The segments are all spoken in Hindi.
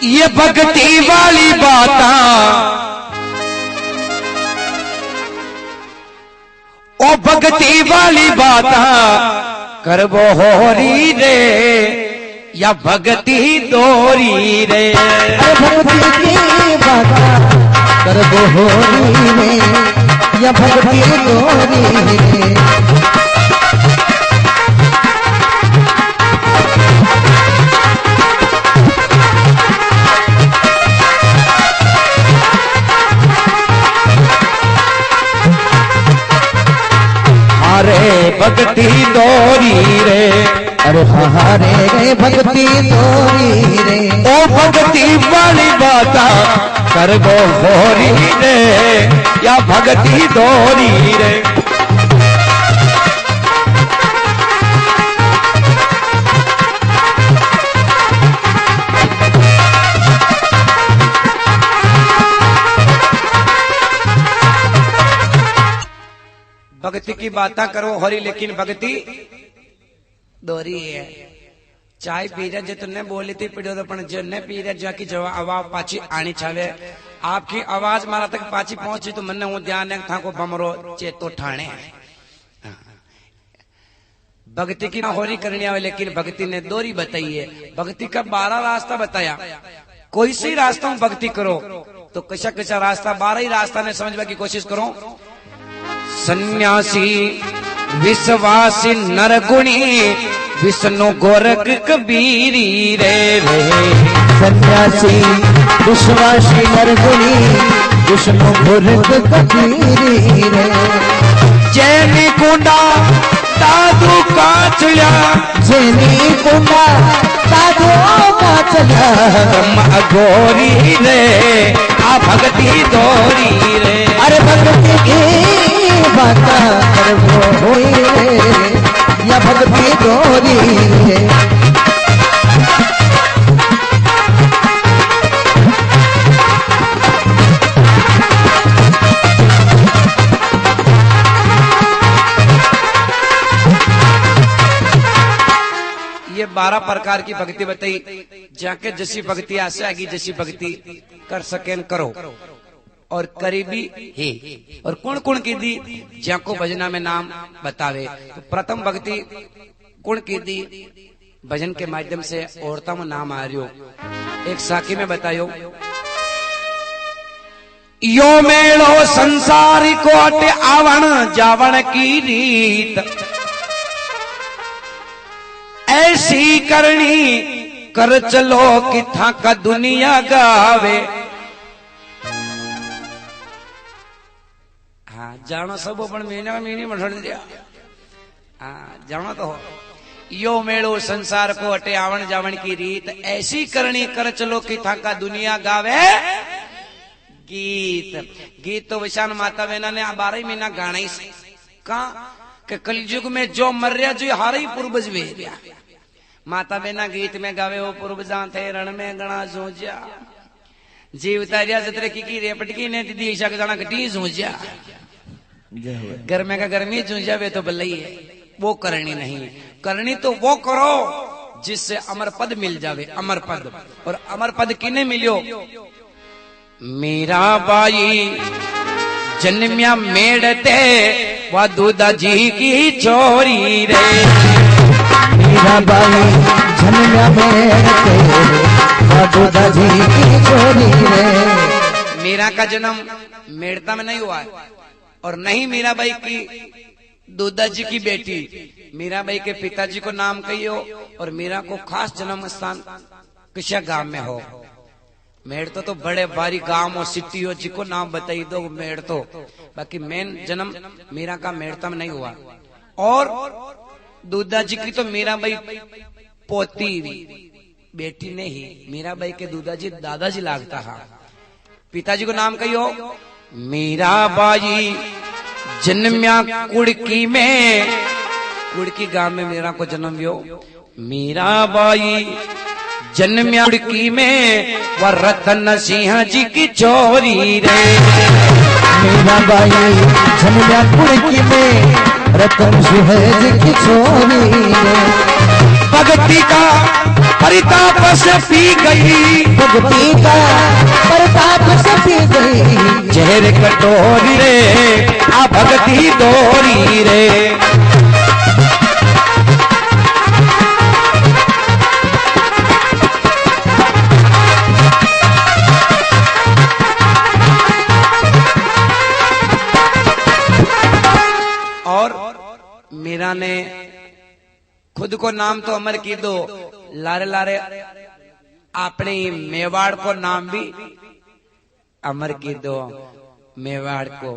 ये भक्ति वाली बात ओ भक्ति वाली बात करबो होरी रे या भक्ति दोरी रे। भक्ति की बात करबो होरी रे या भक्ति दोरी रे। अरे भक्ति दोरी रे, अरे हरे रे भक्ति दोरी रे। ओ भक्ति वाली बात करबो होरी रे या भक्ति दोरी रे। भक्ति की बात करो होरी लेकिन भक्ति दोरी है। चाय पी रहे जो तुमने बोली थी पीड़ो तो पण जो ने पी रहे जो की जवाब आवाज पाची आनी छावे आपकी आवाज मारा तक पाची पहुंची तो मन वो ध्यान था को बमरो चेतो ठाणे। भक्ति की होरी करनी आवे लेकिन भक्ति ने दोरी बताई है। भक्ति का 12 रास्ता बताया। कोई सी रास्ता में भक्ति करो तो कशा कशा रास्ता 12 ही रास्ता ने समझने की कोशिश करो। सन्यासी विश्वासी नरगुणी विष्णु गोरख कबीरी रे रे। सन्यासी विश्वासी नरगुणी विष्णु गोरख कबीरी रे। जैनी कुंडा दादू काचल्या जैनी कुंडा दादू काचल्या अघोरी रे आ भक्ति दोरी रे। अरे भक्ति की बात करबो होरी रे या भक्ति दोरी रे। ये 12 प्रकार की भक्ति बताई। जाके जैसी भक्ति आसे आगी जैसी भक्ति कर सकें करो और करीबी है। और कौन कौन की दी जाको भजना में नाम बतावे। तो प्रथम भक्ति कौन की दी भजन के माध्यम से औरता में नाम आ रही हो। एक साखी में बतायो यो मेलो संसारी कोट आवण जावण की रीत ऐसी करनी कर चलो कि था का दुनिया गावे। हाँ जानो सब पण महीना में महीने में दिया। हाँ जानो तो यो मेलो संसार को अटे आवण जावण की रीत ऐसी करनी कर चलो कि था का दुनिया गावे। गीत तो विशान माता बहना ने 12 महीना गाना ही कहा कि कलयुग में जो मर्या जो हार ही पूर्वज वे माता बहना गीत में गावे वो पूर्वजा थे रण में गणा सोचा जीव तारिया जतरे की रेपटकी ने दीदी ईशा का गाना घटी सोचा घर में का गर्मी चूंजा वे तो बल्लई है। वो करनी नहीं है। करनी तो वो करो जिससे अमर पद मिल जावे। अमर पद और अमर पद किने मिलियो। मीरा बाई जन्मिया मेड़ते वा दूधा जी की चोरी रे। मीरा बाई जन्मिया मेड़ते वा दूधा जी की चोरी रे। मीरा का जन्म मेड़ता में नहीं हुआ है और नहीं मीराबाई की दूधा जी की बेटी। मीराबाई के पिताजी को नाम कहियो और मीरा को खास जन्म स्थान किसी गांव में हो। मेड़ तो बड़े भारी गांव और सिटी हो जिको नाम बताई दो मेड़ तो बाकी मेन जन्म मीरा का मेड़ता में नहीं हुआ। और दूधा जी की तो मीराबाई पोती बेटी नहीं। मीराबाई के दूधा जी दादाजी लागता है। पिताजी को नाम कहियो मीराबाई जन्म्या कुड़की में। कुड़की गांव में मीरा को जन्म हुयो। मीराबाई जन्म्या कुड़की में व रतन सिंह जी की चोरी रे। मीराबाई जन्म्या कुड़की में रतन सिंह जी की चोरी रे। भक्ति का परिताप से पी गई, भक्ति का प्रताप से पी गई, जहर कटोरी रे आ भक्ति दोरी रे। और मीरा ने खुद को नाम तो अमर की दो, लारे लारे अपने मेवाड़ को नाम भी अमर की दो। मेवाड़ को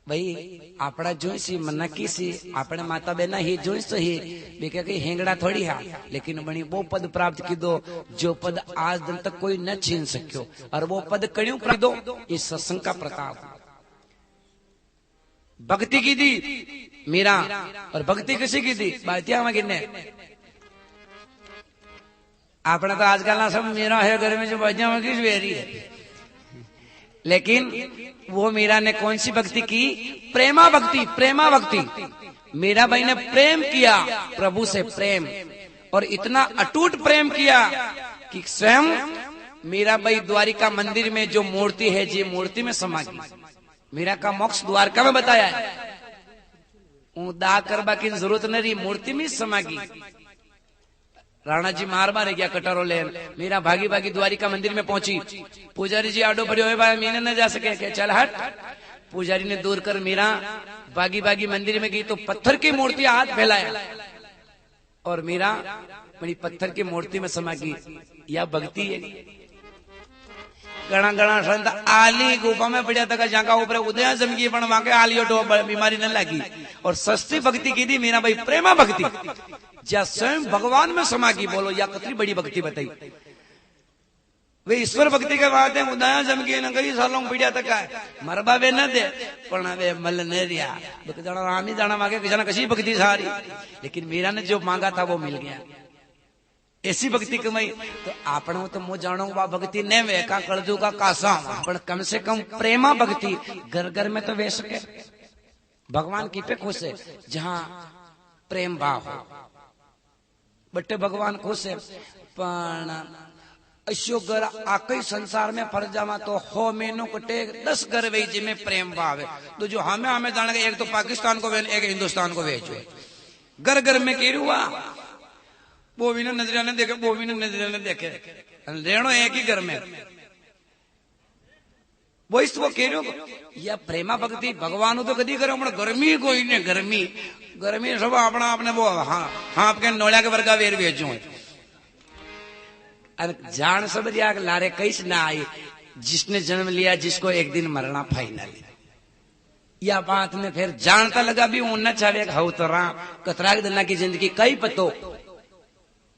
भाई आपड़ा जोईसी मना कीसी अपने माता बहना ही जोईसो ही बेके कहीं हेंगड़ा थोड़ी है, लेकिन बनी वो पद प्राप्त की दो जो पद आज दिन तक कोई न छीन सको। और वो पद कड़ियों कर दो इस सत्संग का प्रताप। भक्ति की दी मीरा, और भक्ति किसी की दी बातिया में गिरने। अपना तो आजकल ना सब मीरा है घर में जो बातिया में किस वेरी है, लेकिन वो मीरा ने कौन सी भक्ति की? प्रेमा भक्ति। प्रेमा भक्ति मीरा भाई ने प्रेम किया प्रभु से, प्रेम, और इतना अटूट प्रेम किया कि स्वयं मीरा भाई द्वारिका मंदिर में जो मूर्ति है जी मूर्ति में समा गई। मीरा का मोक्ष द्वारका में बताया है, दा करबा की जरूरत नहीं रही, मूर्ति में समा गई। राणा जी मार मारे गया कटारो लेन, मीरा भागी भागी द्वारिका मंदिर में पहुंची। पुजारी जी आडो पड़े हुए भाई मीने न जा सके, क्या चल हट। पुजारी ने दूर कर मीरा भागी भागी मंदिर में गई तो पत्थर की मूर्ति हाथ फैलाया और मीरा बड़ी पत्थर की मूर्ति में समा गई। यह भक्ति है। घना घना संत आली गुफा में पड़ा था, जहाँ का ऊपर उदय जमगी पण वहां के आलियो तो बीमारी न लगी। और सस्ती भक्ति की थी मीरा भाई, प्रेमा भक्ति, जहाँ स्वयं भगवान में समा गई। बोलो या कितनी बड़ी भक्ति बताई। वे ईश्वर भक्ति के बात है, उदया जमगी न कई सालों पीड़िया तक है मरबा वे न दे पण वे मल न रिया राम ही जाना मांगे किसी कशी भक्ति सारी, लेकिन मीरा ने जो मांगा था वो मिल गया। ऐसी भक्ति कमाई तो आपने तो मुझे जानो बा भक्ति ने वे का कलजू का कासा, पर कम से कम प्रेमा भक्ति घर घर में तो वे सके। भगवान की पे खुश है जहाँ प्रेम भाव हो, बट्टे भगवान खुश है। पण अशो घर आकई संसार में फर जावा तो हो मेनू कटे 10 घर वे जिसमें प्रेम भाव है। तो जो हमें जाने एक तो पाकिस्तान को वेच, एक हिंदुस्तान को वेच, घर घर में कह रुआ वो भी नजरिया ने देखे, वो भी नजरिया ने देखे, रेणो एक ही घर में। वो इस वो कह रहे हो या प्रेमा भक्ति भगवान तो कदी करो, गर्मी कोई ने गर्मी गर्मी सब अपना अपने वो हाँ आपके नोड़ा के वर्गा वेर बेचू जान सब दिया लारे कहीं ना आई। जिसने जन्म लिया जिसको एक दिन मरना फाइनल, या बात में फिर जानता लगा भी ऊन न चाहे हवतरा कतरा दिना की जिंदगी कई पतो।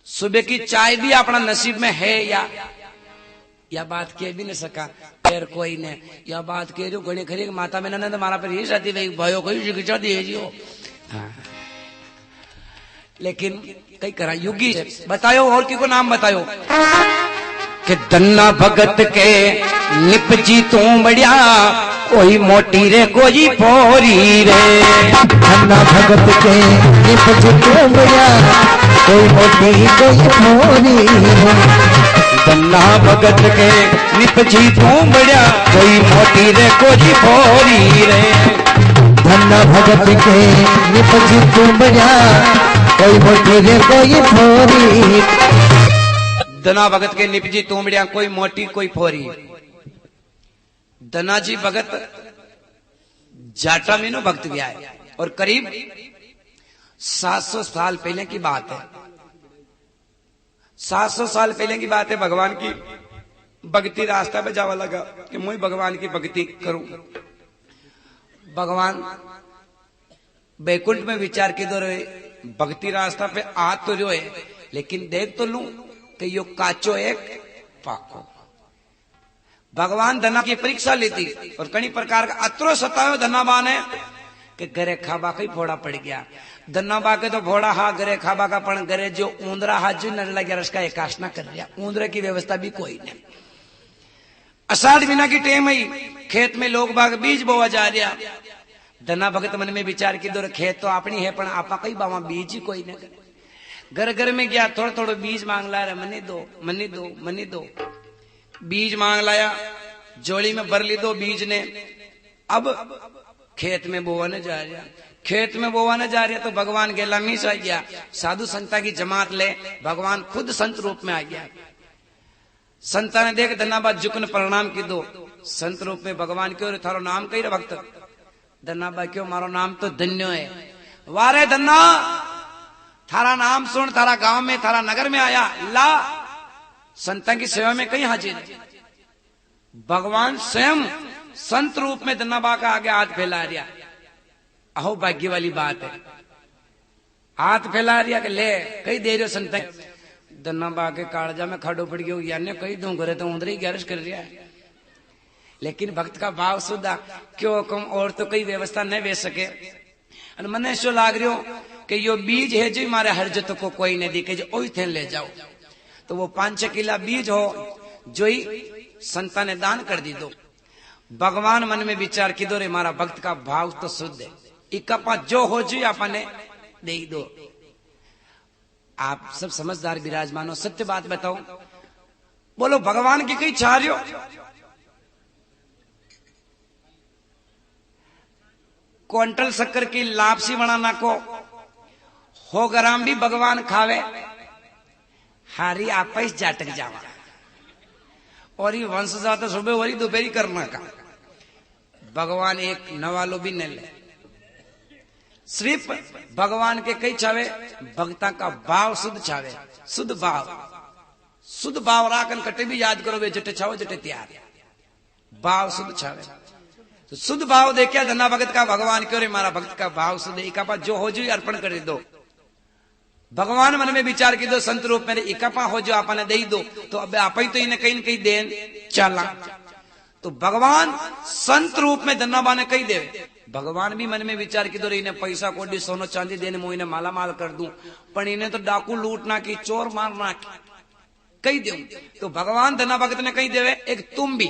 सुबह की चाय भी अपना नसीब में है या बात कह भी नहीं सका फिर कोई ने। या बात कह रही घड़ी खरी माता में न मारा पर ये शादी भाई भयो कोई शिक्षा दिए जी हो। हाँ। लेकिन कई करा युगी बतायो और की को नाम बतायो कि दन्ना भगत के निपजी तू बढ़िया कोई मोटी रे कोई फोरी रे। धन्ना भगत के निपजी तू बढ़िया कोई मोटी कोई फोरी रे। दन्ना भगत के निपजी तू बढ़िया कोई मोटी रे कोई फोरी रे। धन्ना भगत के निपजी तू बढ़िया कोई मोटी रे कोई फोरी। धना भगत के निपजी तू बढ़िया कोई मोटी कोई फोरी। धनाजी भगत जाटा में नो भक्त गया है और करीब 700 साल पहले की बात है। 700 साल पहले की बात है। भगवान की भक्ति रास्ता पे जावा लगा कि मैं भगवान की भक्ति करूं। भगवान बैकुंठ में विचार के दो रहे भक्ति रास्ता पे आ तो जो है, लेकिन देख तो लूं कि यो काचो एक पाको। भगवान धना की परीक्षा लेती और कई प्रकार का अत्रो सतायो धनाबा ने कि घरे खाबा कई फोड़ा पड़ गया। धनाबा के तो फोड़ा हा घरे खाबा का पण घरे जो ऊंदरा हा जो न लग गया उसका एकाशना कर दिया। ऊंदरे की व्यवस्था भी कोई नहीं। अषाढ़ महीना की टेम आई, खेत में लोग बाग बीज बोआ जा रहा। धना भगत मन में विचार की दो खेत तो अपनी है पण आपा कई बावा बीज ही कोई नहीं। घर घर में गया, थोड़ा थोड़ा बीज मांग ला रहा, मनी दो मनी दो मनी दो। बीज मांग लाया, जोड़ी में भर ली दो बीज ने। अब खेत में बोवाने जा रहा, खेत में बोवाने जा रहा तो भगवान गेला मीस आ गया। साधु संता की जमात ले, भगवान खुद संत रूप में आ गया। संता ने देख धन्नाबाद झुकन प्रणाम की दो। संत रूप में भगवान क्यों, थारो नाम कही रे भक्त? धन्नाबाद क्यों, मारो नाम तो धन्यो है। वारे धन्ना, थारा नाम सुन, थारा गांव में थारा नगर में आया, ला संता की सेवा में कहीं हाजिर। भगवान स्वयं संत रूप में धन्नाबा का आगे हाथ फैला रिया। अहो भाग्य वाली बात है, हाथ फैला रिया कि ले कही दे रहे संत। धन्नाबा के कालजा में खड़ो पड़ गयो, यानी कही दूं करे तो उधर ही ग्यारस कर रिया है। लेकिन भक्त का भाव सुधा क्यों कम और तो कई व्यवस्था नहीं बेच सके। और मने ऐसा लाग रही हो कि यो बीज है जो हमारे हरजत को कोई नहीं दिखे, जो ओई थे ले जाओ। तो वो 5-6 किला बीज हो जो ही संता ने दान कर दी दो। भगवान मन में विचार की दो रे हमारा भक्त का भाव तो शुद्ध है, इकपा जो हो जी आपने दे दो। आप सब समझदार विराजमान हो, सत्य बात बताओ, बोलो भगवान की कई चाह रही हो? क्विंटल शक्कर की लापसी बनाना को हो ग्राम भी भगवान खावे, हारी आप जाटक जावा। और ये वंश जाता सुबह वरी दोपहरी करना का। भगवान एक नवालो भी न ले, सिर्फ भगवान के कई चावे, भक्ता का भाव शुद्ध चावे। शुद्ध भाव राखन कटे भी याद करो, वे जटे छाओ जटे तैयार, भाव शुद्ध छावे। तो शुद्ध भाव देखिया धन्ना भगत का, भगवान क्यों रे हमारा भक्त का भाव शुद्ध, इकापा जो हो जो अर्पण कर दो। भगवान मन में विचार की दो, संत रूप में इकापा हो जो आपने दे दो, तो अब आप ही तो इन्हें कहीं न कहीं देन चला। तो भगवान संत रूप में धन्नाबा ने कही दे। भगवान भी मन में विचार की दो, इन्हें पैसा कोडी सोनो चांदी देने मुझे इन्हें माला माल कर दूं, पर इन्हें तो डाकू लूटना की, चोर मारना की कही दे। तो भगवान धन्ना भगत ने कही देवे एक तुम भी,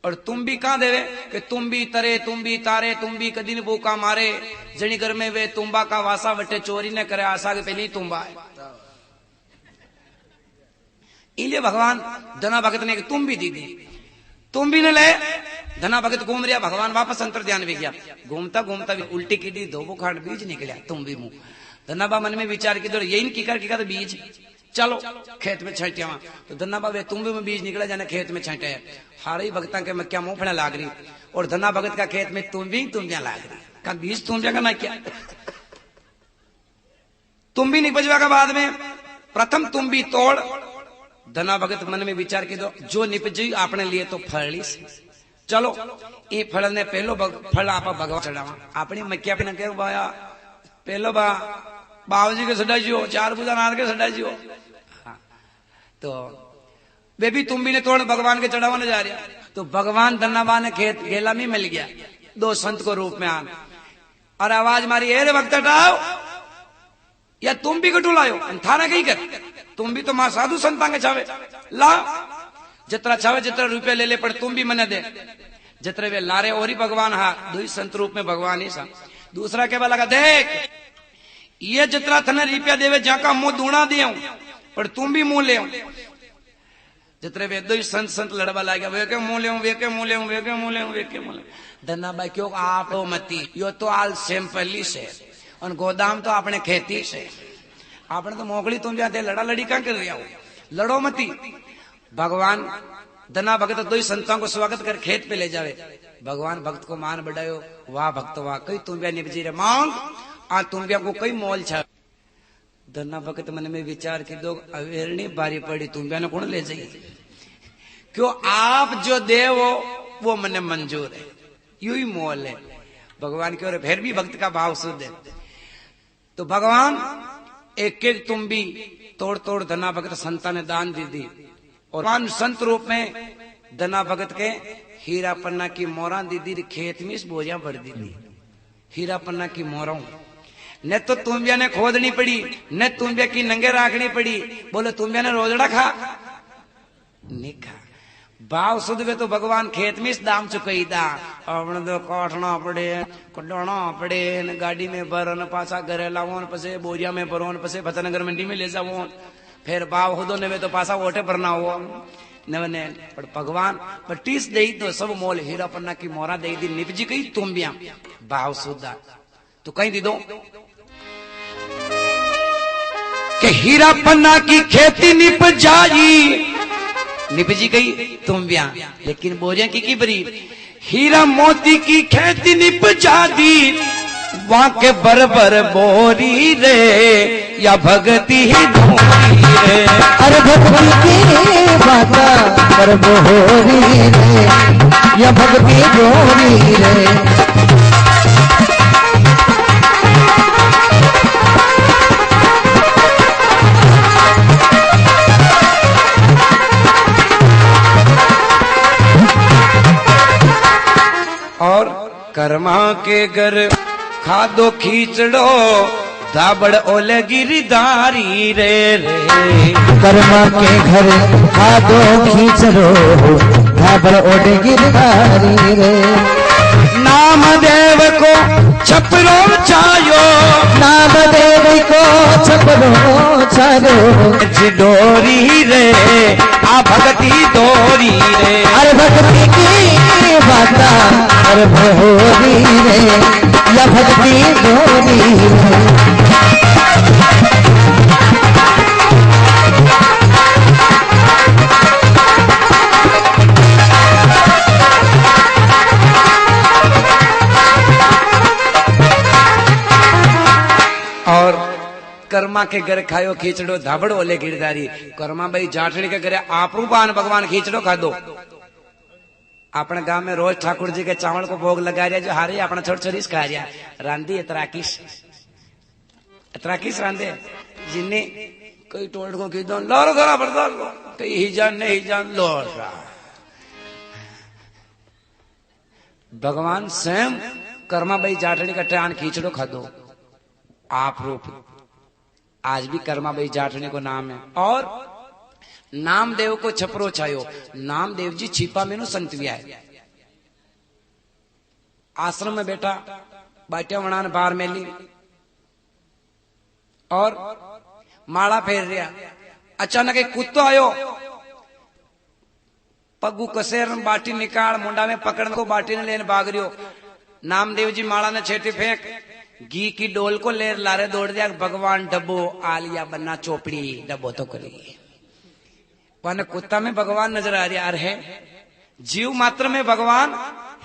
और तुम भी कहां देवे कि तुम भी तरे तुम भी तारे तुम भी कदी ने भूखा मारे, जनी घर में वे तुम्बा का वासा वटे चोरी ने करे, आशा के पहले ही तुम्बा है। इसलिए भगवान धना भगत ने तुम भी दी दी। तुम भी ने ले, धना भगत घूम रहा, भगवान वापस अंतर ध्यान भी गया, घूमता घूमता भी उल्टी की दी, धोबो खाट बीज निकलिया, तुम भी मुंह। धनाबा मन में विचार की दो, यही की कर बीज चलो खेत में छांटे। तो धन्ना वे तुम भी में बीज निकला, जाने खेत में छांटे। हारे भक्ता के मैं क्या मुंह फड़ा लाग रही, और धन्ना भगत का खेत में तुम भी लाग रही, का बीज तुम क्या करना, क्या तुम भी निपजवा का बाद में प्रथम तुम भी तोड़। धना भगत मन में विचार की दो, जो निपजी आपने लिए तो फली से, चलो ये फल ने पहलो फल आप भगवान चढ़ावा। अपनी मक्या पे न कह भाया पहलो बाबूजी के सदा जियो, 4 पूजा नार के सदा जियो। तो वे भी तुम भी ने तोड़ भगवान के चढ़ावा जा रहा। तो भगवान धन्नाबा ने खेत गेला में मिल गया, 2 संत को रूप में आन, और आवाज मारी, ए रे भक्त हटाओ, या तुम भी कटू लायो, थाना कहीं कर, तुम भी तो मां साधु संता के छावे, ला जितना छावे जितना रुपये ले ले, पर तुम भी मने दे जितने वे लारे और ही भगवान। हा 2 संत रूप में भगवान ही सा। दूसरा कहवा लगा, देख ये जितना थने रुपया देवे जाका मुंह दूना दियो, पर तुम भी मुंह ले। जितने वे 2 संत लड़वा लाग गया, वे के मुंह ले, वे के मुंह ले, वे के मुंह ले, वे के मुंह ले। धन्ना भाई क्यों आप मती, यो तो आल सिंपली से, और गोदाम तो अपने खेती से, आपने तो मोकली तुम जाते लड़ा लड़ी क्या कर रहा हो, लड़ो मती। भगवान धना भगत 2 संतों को स्वागत कर खेत पे ले जावे। भगवान भक्त को मान बढ़ायो, वाह भक्त वाह, कई तुम निपजी रे मांग आ तुम को कई मोल छा। धना भगत मन में विचार की दो, अवेरणी बारी पड़ी, तुम ने कौन ले जाइए, क्यों आप जो दे वो मने मंजूर है, यू ही मोल है। भगवान की ओर फिर भी भक्त का भाव शुद्ध है। तो भगवान एक एक तुम भी तोड़ तोड़ धना भगत संता ने दान दी, और भगवान संत रूप में धना भगत के हीरा पन्ना की मोरा दीदी, खेत में इस बोरियां भर दी थी हीरा पन्ना की मोरों। न तो तुम्बिया ने खोदनी पड़ी, न तुम्बिया की नंगे राखनी पड़ी। बोले तुम्बिया ने रोजड़ा खा नहीं खा। भाव सुध में तो भगवान खेत में इस दाम चुकई दा अपने तो काटना पड़े कटना पड़े न गाड़ी में भरो न पासा घरे लावो न पसे बोरिया में भरो न पसे फतेहनगर मंडी में ले जाओ फिर भाव हो दो ने तो पासा ओटे भरना हो नवने पर भगवान पटीस दे तो सब मोल हीरा पन्ना की मोरा दे दी निपजी कही तुम भी भाव सुधा तो कहीं दी दो कि हीरा पन्ना की खेती निप जाई निपजी गई तुम ब्या लेकिन बोरिया की बरी हीरा मोती की खेती निप जादी वहां के बर बोरी रे या भगती ही धोरी रे अरे भक्ति की बाता कर बोरी रे या भक्ति गोरी रे और कर्मा के घर खादो खींचड़ो धाबड़ ओले गिरधारी रे रे कर्मा के घर खादो खींचड़ो धाबड़ ओले गिरधारी रे नाम देव को छपरो छायो नाम देव को छपरो छायो डोरी रे आ भगती डोरी रे अरे भक्ति की बाता अरे भोरी रे या भक्ति डोरी रे और कर्मा के घर खायो खींचड़ो धाबड़ ओले गिरधारी कर्मा भाई जाठड़ी के घरे आप रूपान भगवान खींचड़ो खा दो अपने गांव में रोज ठाकुर जी के चावल को भोग लगा रिया जो हारे अपना छोट छोरी खा रिया रांधी इतराकिस रांधे जिन्हें कोई टोल्ड को की दो लोर धरा बरदार कहीं ही जान नहीं जान लोर भगवान स्वयं कर्मा भाई जाठड़ी का ट्रान खींचड़ो खा दो आप रूप आज भी कर्मा भाई जाटने को नाम है और नामदेव को छपरो छायो नामदेव जी छिपा में संत भी आए आश्रम में बैठा बाटिया वणान बार में ली और माड़ा फेर रिया अचानक एक कुत्तो आयो पगू कसेर बाटी निकाल मुंडा में पकड़ने को बाटी ने लेने भाग रियो नामदेव जी माड़ा ने छेटी फेंक घी की डोल को ले लारे दौड़ दिया भगवान डब्बो आलिया बन्ना चोपड़ी डब्बो तो करी वह कुत्ता में भगवान नजर आ रहा है जीव मात्र में भगवान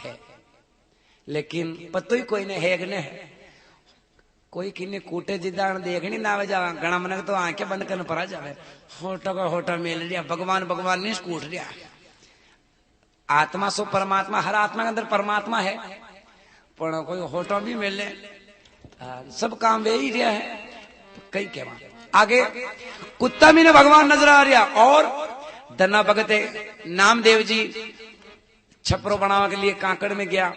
है लेकिन पतो ही कोई ने है है कोई किन्ने कूटे जिदान देखनी ना वे जावा घना मन तो आंखें बंद करने पड़ा जावे होटो का होटो मेल लिया भगवान भगवान नहीं कूट रिया आत्मा सो परमात्मा हर आत्मा के अंदर परमात्मा है पर कोई होटो भी मिल ले सब काम वे ही रिया है कई कहवा आगे कुत्ता भी ने भगवान नजर आ रहा और धन्ना भगते नामदेव जी छपरो बनावा के लिए कांकड़ में गया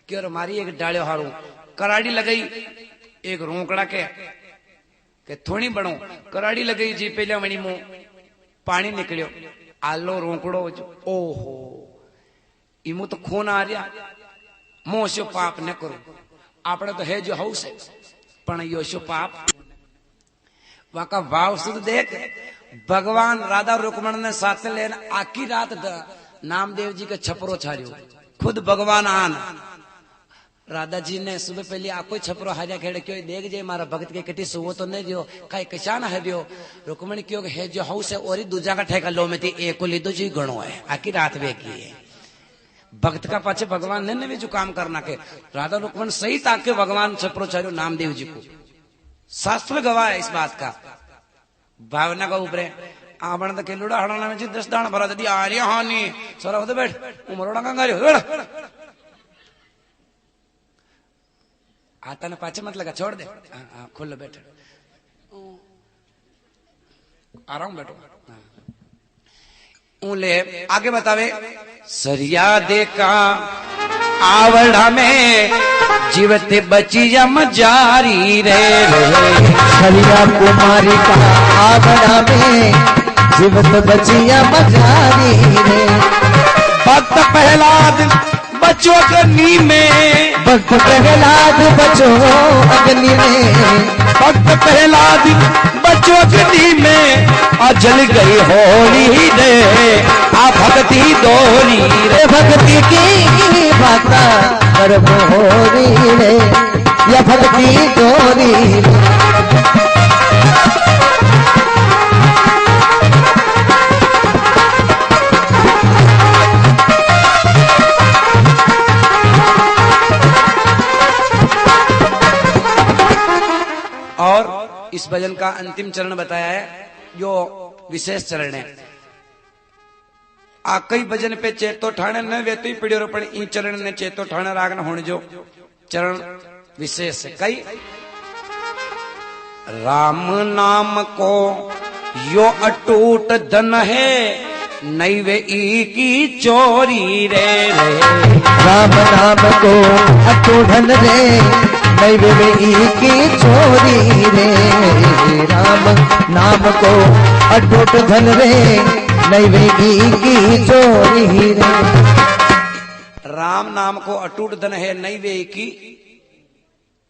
क्यों मारी एक डालियो हारू कराड़ी लगाई एक रोकड़ा के थोड़ी बनो कराड़ी लगाई जी पहले मणि मुंह पानी निकलियो आलो रोकड़ो ओहो इमु तो खून आ रहा मोह शो पाप न करो आपने तो है जो हाउस है पण यो शो पाप वहां का भाव सुध देख भगवान राधा रुक्मण ने साथ लेन आखी रात नामदेव जी के छपरो छाड़ियो खुद भगवान आन राधा जी ने सुबह पहले आपको छपरो हारिया खेड़ क्यों देख जे मारा भगत के कटी सुवो तो नहीं दियो कई किसान है दियो रुक्मण क्यों है जो हाउस है और ही दूजा का ठेका लो में थी एक को लीधो जी गणो है आखी रात वे की है भक्त का पाछे भगवान ने भी जो काम करना के राधा रुक्मण सही ताके भगवान छपरो छाड़ियो नामदेव जी को शास्त्र गवाह है इस बात का भावना का ऊपर आवण तो केलुड़ा हड़ाना में 10 दाना भरा दी आर्या हानि सोरा होते बैठ उमरोड़ा कंगारी बैठ आता ने पाछे मत लगा छोड़ दे खुल बैठ आराम बैठो ले आगे बतावे सरिया देखा आवड़ा में जीवते बची जम जारी रे सरिया कुमारी का आवड़ा में जीवत बची जम जारी रे बचो अग्नि में, भक्त प्रहलाद बचो अग्नि में, भक्त प्रहलाद बचो अग्नि में, आ जल गई होली रे, आ भक्ति दोरी रे, भक्ति की बात करबो होरी रे, या भक्ति दोरी रे। और इस भजन का अंतिम चरण बताया है, जो विशेष चरण है। आ कई भजन पे चेतो ठाणे न वे तो ही पीड़ियो, पण ई चरण ने चेतो ठाणे राग न होने जो चरण विशेष है। कई राम नाम को यो अटूट धन है, नहीं वे ई की चोरी रे रे। राम नाम को अटूट धन रे, नहीं वे ई की चोरी रे। राम नाम को अटूट धन रे, नहीं वे ई की चोरी रे। राम नाम को अटूट धन है, नहीं वे की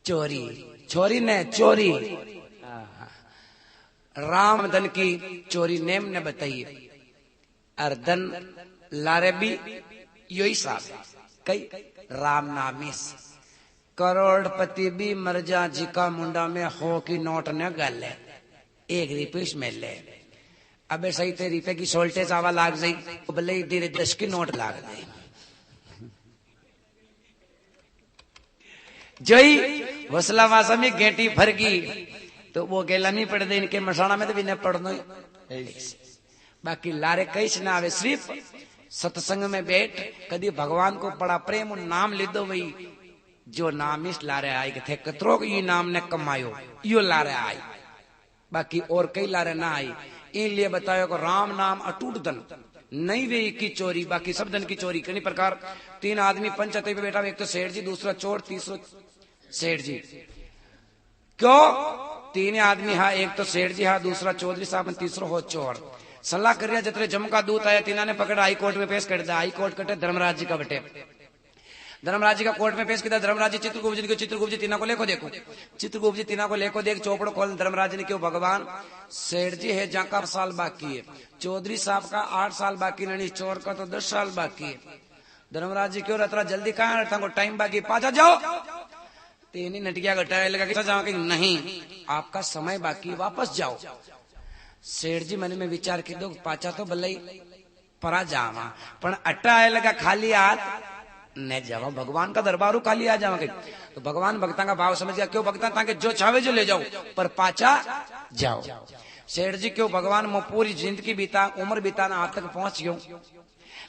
चोरी, चोरी ने चोरी। राम धन की चोरी नेम ने बताइए, और धन लारे भी यही साहब कई राम नामी से। करोड़पति भी मर जा जिका मुंडा में हो की नोट न गल है, एक रुपये में ले। अबे सही थे रुपये की सोल्टेज आवा लाग जाई, भले धीरे 10 की नोट लाग गई। जोई वसला मासा में गेटी फरगी तो वो गेलामी पड़ दे, इनके मसाणा में तो भी न पढ़नो। बाकी लारे कई ना आवे, सिर्फ सत्संग में बैठ कदी भगवान को बड़ा प्रेम नाम ले दो, वही जो नाम इस लारे आई थे कतरो ये नाम ने कमायो, यो लारे आई। बाकी और कई लारे ना आई। इसलिए बतायो को राम नाम अटूट धन, नहीं वे की चोरी। बाकी सब धन की चोरी कई प्रकार। 3 आदमी पंचायत पे बैठा, एक तो सेठ जी, दूसरा चोर, तीसरा सेठ जी। क्यों 3 आदमी हा, एक तो सेठ जी हा, दूसरा चौधरी साहब, तीसरा हो चोर। सलाह करिया जितने जम का दूत आया, तीना ने पकड़ा हाई कोर्ट में पेश कर दिया। हाई कोर्ट कटे धर्मराज जी का बटे, धर्मराज जी का कोर्ट में पेश किया। धर्मराज जी चित्रगुप्त जी को, चित्रगुप्त जी तीना को लेको देखो, चित्रगुप्त जी तीना को लेको देख, चौपड़ खोल। धर्मराज ने क्यों भगवान, सेठ जी है जहाँ साल बाकी है, चौधरी साहब का 8 साल बाकी नहीं, चोर का तो 10 साल बाकी है। धर्मराज जी क्यों रतरा जल्दी कहा था, टाइम बाकी, पाचा जाओ। तीन ही नटिया घटाया लगा कि जाओ, कि नहीं आपका समय बाकी, वापस जाओ। सेठ जी मन में विचार की दो, पाचा तो भले परा जावा, पर अट्टा आए लगा खाली हाथ न जावा, भगवान का दरबारू खाली आ जावा। तो भगवान भक्ता का भाव समझ गया, क्यों भक्ता ताकि जो चाहे जो ले जाओ, पर पाचा जाओ। सेठ जी क्यों भगवान मैं पूरी जिंदगी बीता, उम्र बीता ना, आप तक पहुंच गयो,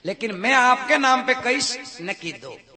लेकिन मैं आपके नाम पे कई न की दो।